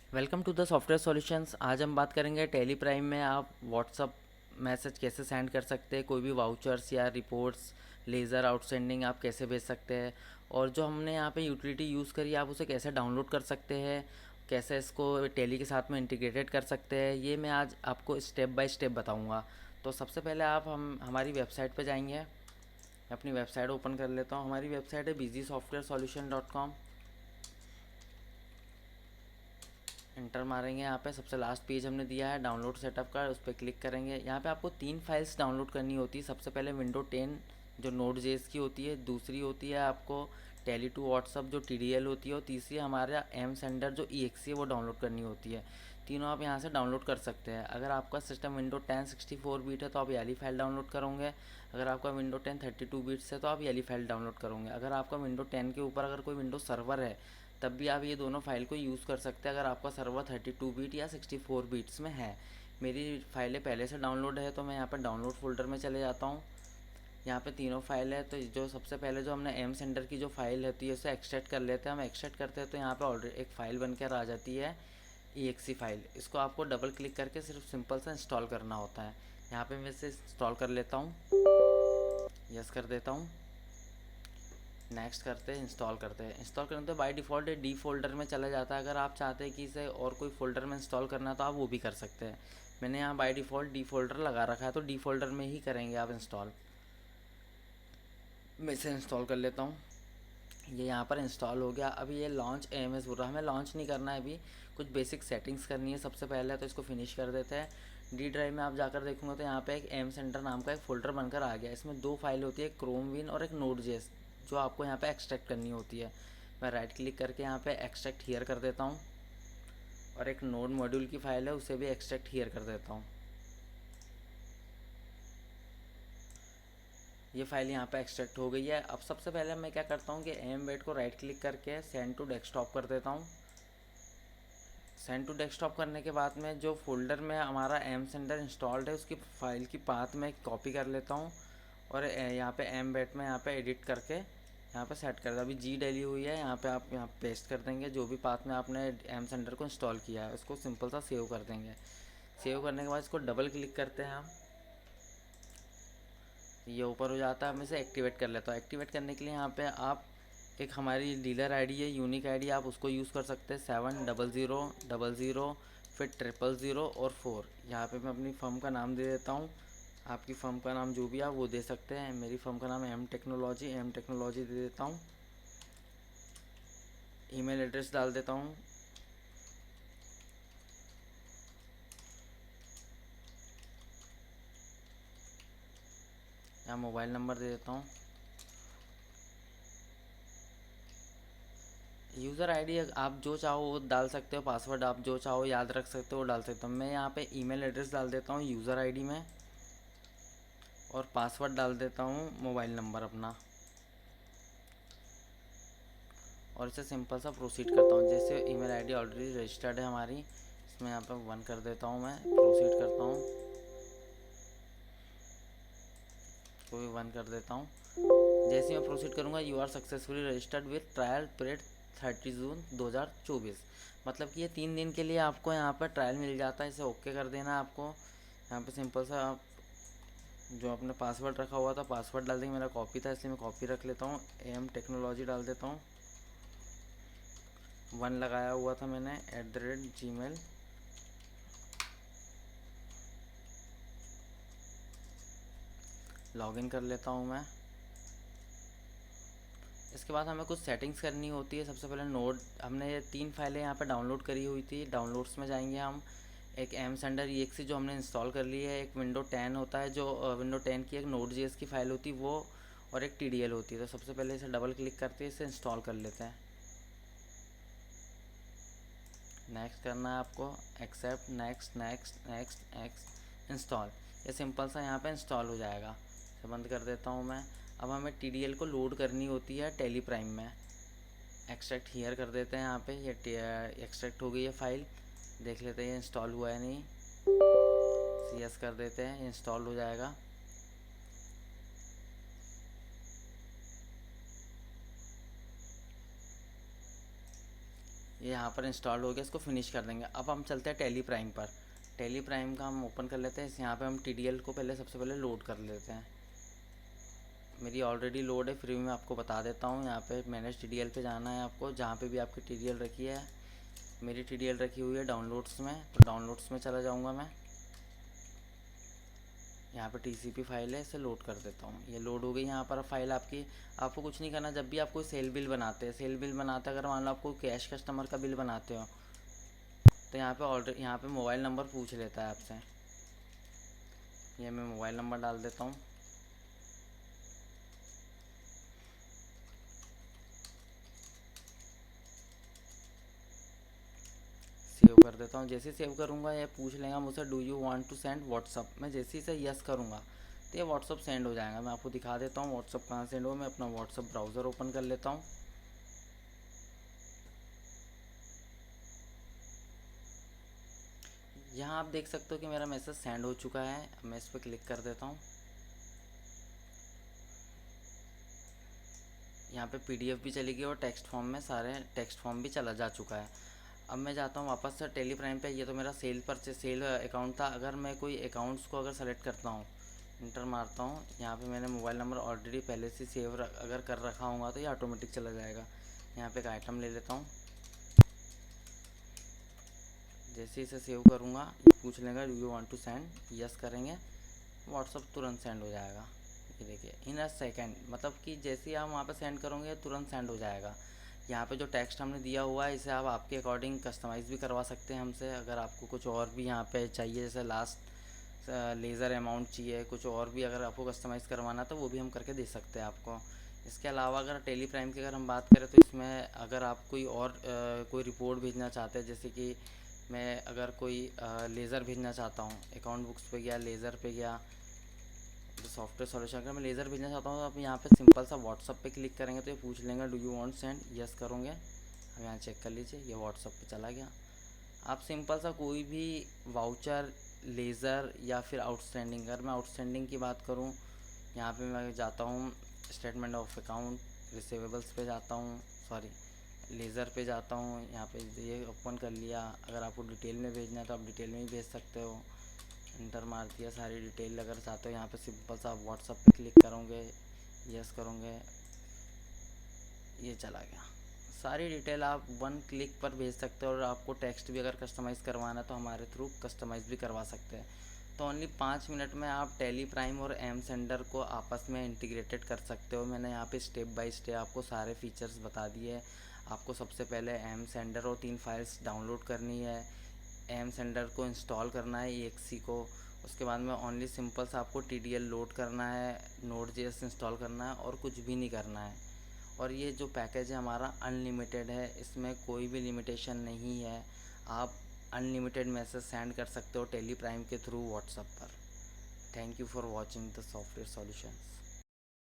Welcome to the software solutions. आज हम बात करेंगे टैली प्राइम में आप व्हाट्सअप मैसेज कैसे सेंड कर सकते हैं, कोई भी वाउचर्स या रिपोर्ट्स, लेज़र आउटस्टैंडिंग आप कैसे भेज सकते हैं, और जो हमने यहाँ पे यूटिलिटी यूज़ करी आप उसे कैसे डाउनलोड कर सकते हैं, कैसे इसको टैली के साथ में इंटीग्रेटेड कर सकते हैं, ये मैं आज आपको स्टेप बाय स्टेप बताऊँगा। तो सबसे पहले आप हम हमारी वेबसाइट पर जाएंगे। मैं अपनी वेबसाइट ओपन कर लेता हूँ। हमारी वेबसाइट है busysoftwaresolution.com। इंटर मारेंगे। यहाँ पे सबसे लास्ट पेज हमने दिया है डाउनलोड सेटअप का, उस पर क्लिक करेंगे। यहाँ पे आपको 3 फाइल्स डाउनलोड करनी होती है। सबसे पहले विंडो 10 जो नोड जेएस की होती है, दूसरी होती है आपको टैली टू व्हाट्सअप जो TDL होती है, और तीसरी हमारा एम सेंडर जो EXE है वो डाउनलोड करनी होती है। तीनों आप यहाँ से डाउनलोड कर सकते हैं। अगर आपका सिस्टम विंडो 10 64 बीट है तो आप ये वाली फाइल डाउनलोड करोगे। अगर आपका विंडो 10 32 बीट्स है तो आप ये वाली फाइल डाउनलोड करोगे। अगर आपका विंडो 10 के ऊपर अगर कोई विंडो सर्वर है तब भी आप ये दोनों फाइल को यूज़ कर सकते हैं, अगर आपका सर्वर 32 बीट या 64 बीट्स में है। मेरी फाइलें पहले से डाउनलोड है तो मैं यहाँ पर डाउनलोड फोल्डर में चले जाता हूँ। यहाँ पे तीनों फाइल है। तो जो सबसे पहले जो हमने एम सेंडर की जो फाइल होती है उसे एक्सट्रैक्ट कर लेते हैं। हम एक्सट्रैक्ट करते हैं तो यहाँ पे ऑलरेडी एक फ़ाइल बनकर आ जाती है, EXE फाइल। इसको आपको डबल क्लिक करके सिर्फ सिंपल सा इंस्टॉल करना होता है। यहाँ पे मैं इसे इंस्टॉल कर लेता हूँ, यस कर देता हूँ, नेक्स्ट करते हैं, इंस्टॉल करते हैं। इंस्टॉल करने तो बाय डिफ़ॉल्ट डी फोल्डर में चला जाता है। अगर आप चाहते हैं कि इसे और कोई फ़ोल्डर में इंस्टॉल करना है तो आप वो भी कर सकते हैं। मैंने यहाँ बाय डिफ़ॉल्ट डी फोल्डर लगा रखा है तो डी फोल्डर में ही करेंगे आप इंस्टॉल। मैं इसे इंस्टॉल कर लेता हूँ। ये यहाँ पर इंस्टॉल हो गया। अभी ये लॉन्च AMS बोल रहा है, हमें लॉन्च नहीं करना है, अभी कुछ बेसिक सेटिंग्स करनी है सबसे पहले, तो इसको फिनिश कर देते हैं। डी ड्राइव में आप जाकर देखोगे तो यहाँ पे एक एम सेंटर नाम का एक फ़ोल्डर बनकर आ गया। इसमें 2 फाइल होती है, क्रोम विन और एक नोड जेएस, जो आपको यहाँ पे एक्सट्रैक्ट करनी होती है। मैं राइट क्लिक करके यहाँ पे एक्सट्रैक्ट हियर कर देता हूँ, और एक नोड मॉड्यूल की फ़ाइल है उसे भी एक्सट्रैक्ट हियर कर देता हूँ। ये फाइल यहाँ पे एक्सट्रैक्ट हो गई है। अब सबसे पहले मैं क्या करता हूँ कि एम वेट को राइट क्लिक करके सेंड टू डेस्कटॉप कर देता हूँ। सेंड टू डेस्कटॉप करने के बाद में जो फोल्डर में हमारा एम सेंडर इंस्टॉल्ड है उसकी फ़ाइल की पाथ में कॉपी कर लेता हूँ, और यहाँ पे एम बेट में यहाँ पे एडिट करके यहाँ पे सेट कर दिया। अभी जी डली हुई है, यहाँ पे आप यहाँ पेस्ट कर देंगे जो भी पाथ में आपने एम सेंडर को इंस्टॉल किया है, उसको सिंपल सा सेव कर देंगे। सेव करने के बाद इसको डबल क्लिक करते हैं हम, ये ऊपर हो जाता है। मैं इसे एक्टिवेट कर लेता हूँ। एक्टिवेट करने के लिए यहाँ पे आप एक हमारी डीलर आईडी है, यूनिक आईडी, आप उसको यूज़ कर सकते हैं। 70000 फिर 000 और 4। यहाँ पे मैं अपनी फर्म का नाम दे देता हूँ। आपकी फ़र्म का नाम जो भी आप वो दे सकते हैं। मेरी फ़र्म का नाम है एम टेक्नोलॉजी दे देता हूँ। ईमेल एड्रेस डाल देता हूँ। यहाँ मोबाइल नंबर दे देता हूँ। यूज़र आईडी आप जो चाहो वो डाल सकते हो, पासवर्ड आप जो चाहो याद रख सकते हो वो डाल सकते हो। मैं यहाँ पे ईमेल एड्रेस डाल देता हूँ यूज़र आईडी में, और पासवर्ड डाल देता हूँ मोबाइल नंबर अपना, और इसे सिंपल सा प्रोसीड करता हूँ। जैसे ईमेल आईडी ऑलरेडी रजिस्टर्ड है हमारी, इसमें यहाँ पे 1 कर देता हूँ, मैं प्रोसीड करता हूँ, इसको भी 1 कर देता हूँ। जैसे मैं प्रोसीड करूँगा, you are successfully registered with trial period 30 June 2024। मतलब कि ये 3 दिन के लिए आपको यहाँ पर ट्रायल मिल जाता है। इसे ओके कर देना है आपको। यहाँ पे सिंपल सा आप जो आपने पासवर्ड रखा हुआ था पासवर्ड डाल देंगे। मेरा कॉपी था इसलिए मैं कॉपी रख लेता हूँ, एम टेक्नोलॉजी डाल देता हूँ। 1 लगाया हुआ था मैंने @gmail। लॉगिन कर लेता हूँ मैं। इसके बाद हमें कुछ सेटिंग्स करनी होती है। सबसे पहले नोड, हमने ये 3 फाइलें यहाँ पे डाउनलोड करी हुई थी। डाउनलोड्स में जाएंगे हम। एक एम सेंडर EXE जो हमने इंस्टॉल कर ली है, एक विंडो 10 होता है जो विंडो 10 की एक नोड जेएस की फ़ाइल होती है वो, और एक TDL होती है। तो सबसे पहले इसे डबल क्लिक करके इसे इंस्टॉल कर लेते हैं। नेक्स्ट करना है आपको, accept, next next next next, install. ये सिंपल सा यहाँ पे इंस्टॉल हो जाएगा। इसे बंद कर देता हूँ मैं। अब हमें TDL को लोड करनी होती है टेली प्राइम में। एक्सट्रैक्ट हियर कर देते हैं। यहाँ पे ये एक्सट्रैक्ट हो गई है फाइल। देख लेते हैं ये इंस्टॉल हुआ है नहीं। यस कर देते हैं, इंस्टॉल हो जाएगा। ये यहाँ पर इंस्टॉल हो गया, इसको फिनिश कर देंगे। अब हम चलते हैं टेली प्राइम पर। टेली प्राइम का हम ओपन कर लेते हैं। यहाँ पे हम TDL को पहले सबसे पहले लोड कर लेते हैं। मेरी ऑलरेडी लोड है, फिर भी मैं आपको बता देता हूँ। यहाँ पे मैनेज TDL पे जाना है आपको, जहाँ पे भी आपकी TDL रखी है। मेरी TDL रखी हुई है डाउनलोड्स में, तो डाउनलोड्स में चला जाऊँगा मैं। यहाँ पे TCP फाइल है, इसे लोड कर देता हूँ। ये लोड हो गई यहाँ पर फाइल आपकी। आपको कुछ नहीं करना, जब भी आप कोई सेल बिल बनाते हैं, अगर मान लो आप कोई कैश कस्टमर का बिल बनाते हो, तो यहाँ पे मोबाइल नंबर पूछ लेता है आपसे। ये मैं मोबाइल नंबर डाल देता हूँ। सेव कर देता हूँ। जैसे सेव करूँगा ये पूछ लेगा मुझसे, do you want to send WhatsApp. मैं जैसे ही से यस करूँगा तो ये व्हाट्सअप सेंड हो जाएगा। मैं आपको दिखा देता हूँ व्हाट्सअप कहाँ सेंड हो। मैं अपना व्हाट्सअप ब्राउज़र ओपन कर लेता हूँ। यहाँ आप देख सकते हो कि मेरा मैसेज सेंड हो चुका है। अब मैं इस पर क्लिक कर देता हूँ। यहाँ पे PDF भी चली गई और टेक्स्ट फॉर्म में सारे टेक्स्ट फॉर्म भी चला जा चुका है। अब मैं जाता हूँ वापस से टेली प्राइम पे। ये तो मेरा सेल अकाउंट था। अगर मैं कोई अकाउंट्स को अगर सेलेक्ट करता हूँ, इंटर मारता हूँ, यहाँ पे मैंने मोबाइल नंबर ऑलरेडी पहले से सेव अगर कर रखा होगा तो ये ऑटोमेटिक चला जाएगा। यहाँ पे एक आइटम ले लेता हूँ। जैसे इसे सेव करूँगा ये पूछ लेगा do you want to send, yes करेंगे, व्हाट्सअप तुरंत सेंड हो जाएगा। ये देखिए इन अ सेकेंड, मतलब कि जैसे ही आप वहाँ पे सेंड करोगे तुरंत सेंड हो जाएगा। यहाँ पे जो टेक्स्ट हमने दिया हुआ है इसे आप आपके अकॉर्डिंग कस्टमाइज़ भी करवा सकते हैं हमसे। अगर आपको कुछ और भी यहाँ पे चाहिए, जैसे लास्ट लेज़र अमाउंट चाहिए, कुछ और भी अगर आपको कस्टमाइज़ करवाना तो वो भी हम करके दे सकते हैं आपको। इसके अलावा अगर टेली प्राइम की अगर हम बात करें तो इसमें अगर आप कोई और कोई रिपोर्ट भेजना चाहते हैं, जैसे कि मैं अगर कोई लेज़र भेजना चाहता हूँ, अकाउंट बुक्स पे गया, लेज़र पे गया, तो सॉफ्टवेयर सॉल्यूशन अगर मैं लेज़र भेजना चाहता हूँ तो आप यहाँ पे सिंपल सा व्हाट्सअप पे क्लिक करेंगे तो ये पूछ लेंगे do you want send, yes करोगे। अब यहाँ चेक कर लीजिए ये व्हाट्सअप पे चला गया। आप सिंपल सा कोई भी वाउचर, लेज़र या फिर आउटस्टैंडिंग, अगर मैं आउटस्टैंडिंग की बात करूँ, यहाँ पे मैं जाता हूँ स्टेटमेंट ऑफ अकाउंट, रिसीवेबल्स पे जाता हूँ, सॉरी लेज़र पे जाता हूँ। यहाँ पे ये ओपन कर लिया। अगर आपको डिटेल में भेजना है तो आप डिटेल में भी भेज सकते हो। इंटर मार दिया सारी डिटेल। अगर चाहते हो यहाँ पे सिंपल सा व्हाट्सअप पे क्लिक करोगे, यस करोगे, ये चला गया। सारी डिटेल आप वन क्लिक पर भेज सकते हो। और आपको टेक्स्ट भी अगर कस्टमाइज़ करवाना है तो हमारे थ्रू कस्टमाइज़ भी करवा सकते हैं। तो ओनली 5 मिनट में आप टेली प्राइम और एम सेंडर को आपस में इंटीग्रेटेड कर सकते हो। मैंने यहाँ पे स्टेप बाय स्टेप आपको सारे फीचर्स बता दिए। आपको सबसे पहले एम सेंडर और 3 फाइल्स डाउनलोड करनी है। एम सेंडर को इंस्टॉल करना है EXE को। उसके बाद में ओनली सिंपल सा आपको TDL लोड करना है, Node.js इंस्टॉल करना है और कुछ भी नहीं करना है। और ये जो पैकेज है हमारा अनलिमिटेड है, इसमें कोई भी लिमिटेशन नहीं है। आप अनलिमिटेड मैसेज सेंड कर सकते हो टेली प्राइम के थ्रू व्हाट्सएप पर। Thank you for watching the software solutions.